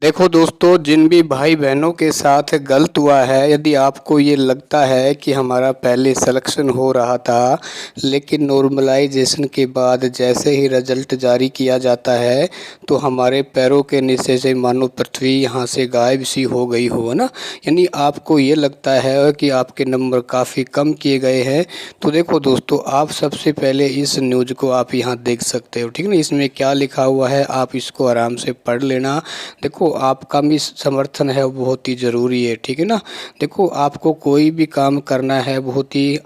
देखो दोस्तों, जिन भी भाई बहनों के साथ गलत हुआ है, यदि आपको ये लगता है कि हमारा पहले सिलेक्शन हो रहा था लेकिन नॉर्मलाइजेशन के बाद जैसे ही रिजल्ट जारी किया जाता है तो हमारे पैरों के नीचे से मानो पृथ्वी यहाँ से गायब सी हो गई हो ना, यानी आपको ये लगता है कि आपके नंबर काफ़ी कम किए गए हैं। तो देखो दोस्तों, आप सबसे पहले इस न्यूज़ को आप यहाँ देख सकते हो, ठीक है ना। इसमें क्या लिखा हुआ है आप इसको आराम से पढ़ लेना। देखो, आपका भी समर्थन है वो बहुत ही ज़रूरी है, ठीक है ना। देखो, आपको कोई भी काम करना है बहुत ही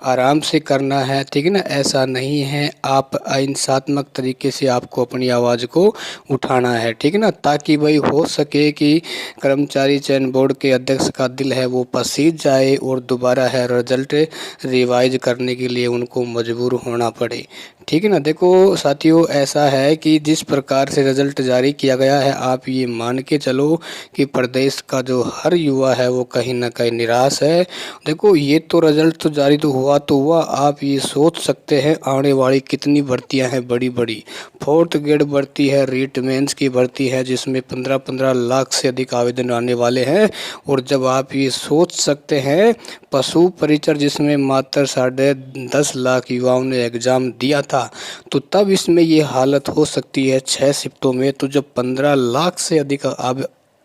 आराम से करना है, ठीक है ना। ऐसा नहीं है, आप अहिंसात्मक तरीके से आपको अपनी आवाज़ को उठाना है, ठीक है ना, ताकि भाई हो सके कि कर्मचारी चयन बोर्ड के अध्यक्ष का दिल है वो पसीज जाए और दोबारा है रिजल्ट रिवाइज करने के लिए उनको मजबूर होना पड़े, ठीक है ना। देखो साथियों, ऐसा है कि जिस प्रकार से रिजल्ट जारी किया गया है, आप ये मान के चलो कि प्रदेश का जो हर युवा है वो कहीं ना कहीं निराश है। देखो, ये तो रिजल्ट तो जारी तो हुआ, आप ये सोच सकते हैं आने वाली कितनी भर्तियां हैं बड़ी बड़ी। फोर्थ ग्रेड भर्ती है, रीट मेंस की भर्ती है जिसमें 15-15 लाख से अधिक आवेदन आने वाले हैं। और जब आप ये सोच सकते हैं पशु परिचर जिसमें मात्र 10.5 लाख युवाओं ने एग्ज़ाम दिया था, तो तब इसमें ये हालत हो सकती है 6 शिफ्टों में। तो जब 15 लाख से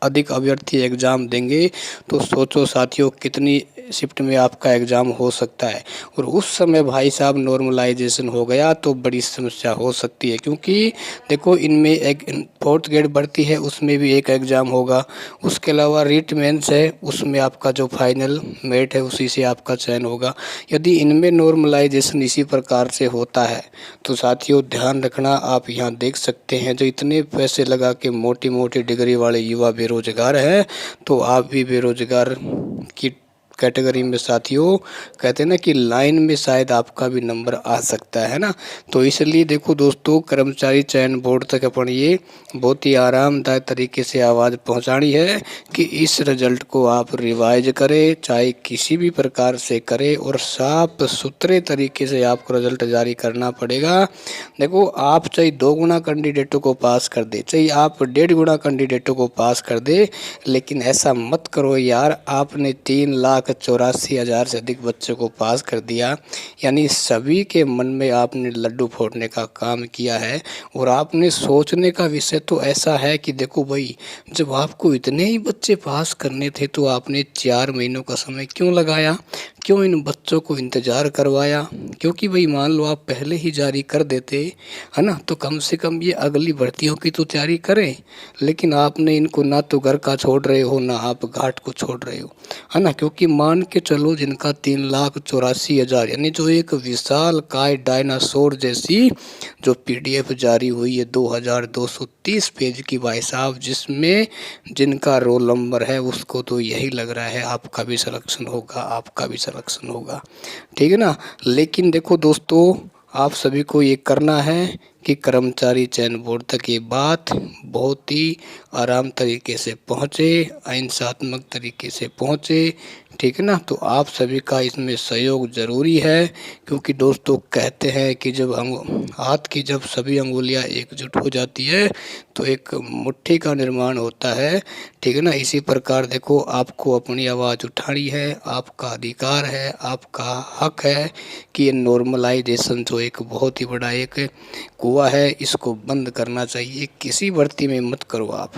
अधिक अभ्यर्थी एग्ज़ाम देंगे तो सोचो साथियों कितनी शिफ्ट में आपका एग्ज़ाम हो सकता है। और उस समय भाई साहब नॉर्मलाइजेशन हो गया तो बड़ी समस्या हो सकती है, क्योंकि देखो इनमें एक फोर्थ ग्रेड भर्ती है उसमें भी एक एग्ज़ाम होगा, उसके अलावा रीट मेंस है उसमें आपका जो फाइनल मेरिट है उसी से आपका चयन होगा। यदि इनमें नॉर्मलाइजेशन इसी प्रकार से होता है तो साथियों ध्यान रखना, आप यहाँ देख सकते हैं जो इतने पैसे लगा के मोटी मोटी डिग्री वाले युवा बेरोजगार हैं, तो आप भी बेरोजगार की कैटेगरी में साथियों कहते हैं ना कि लाइन में शायद आपका भी नंबर आ सकता है ना। तो इसलिए देखो दोस्तों, कर्मचारी चयन बोर्ड तक अपन ये बहुत ही आरामदायक तरीके से आवाज़ पहुंचानी है कि इस रिजल्ट को आप रिवाइज करें, चाहे किसी भी प्रकार से करें, और साफ सुथरे तरीके से आपको रिजल्ट जारी करना पड़ेगा। देखो, आप चाहे 2 गुना कैंडिडेटों को पास कर दे, चाहे आप 1.5 गुना कैंडिडेटों को पास कर दे, लेकिन ऐसा मत करो यार। आपने 3,84,000 से अधिक बच्चों को पास कर दिया, यानी सभी के मन में आपने लड्डू फोड़ने का काम किया है। और आपने सोचने का विषय तो ऐसा है कि देखो भाई, जब आपको इतने ही बच्चे पास करने थे तो आपने 4 महीनों का समय क्यों लगाया, क्यों इन बच्चों को इंतज़ार करवाया। क्योंकि भाई मान लो आप पहले ही जारी कर देते, है ना, तो कम से कम ये अगली भर्तियों की तो तैयारी करें। लेकिन आपने इनको ना तो घर का छोड़ रहे हो ना आप घाट को छोड़ रहे हो, है ना। क्योंकि मान के चलो जिनका 3,84,000 यानी जो एक विशाल काय डायनासोर जैसी जो पीडीएफ जारी हुई है 2230 पेज की भाई साहब, जिसमें जिनका रोल नंबर है उसको तो यही लग रहा है आपका भी सिलेक्शन होगा, आपका भी सिलेक्शन होगा, ठीक है ना। लेकिन देखो दोस्तों, आप सभी को ये करना है कि कर्मचारी चयन बोर्ड तक ये बात बहुत ही आराम तरीके से पहुँचे, अहिंसात्मक तरीके से पहुँचे, ठीक है ना। तो आप सभी का इसमें सहयोग ज़रूरी है, क्योंकि दोस्तों कहते हैं कि जब हम हाथ की जब सभी अंगुलियां एकजुट हो जाती है तो एक मुट्ठी का निर्माण होता है, ठीक है ना। इसी प्रकार देखो, आपको अपनी आवाज़ उठानी है, आपका अधिकार है, आपका हक है कि ये नॉर्मलाइजेशन जो एक बहुत ही बड़ा एक कुआं है इसको बंद करना चाहिए। किसी भर्ती में मत करो आप।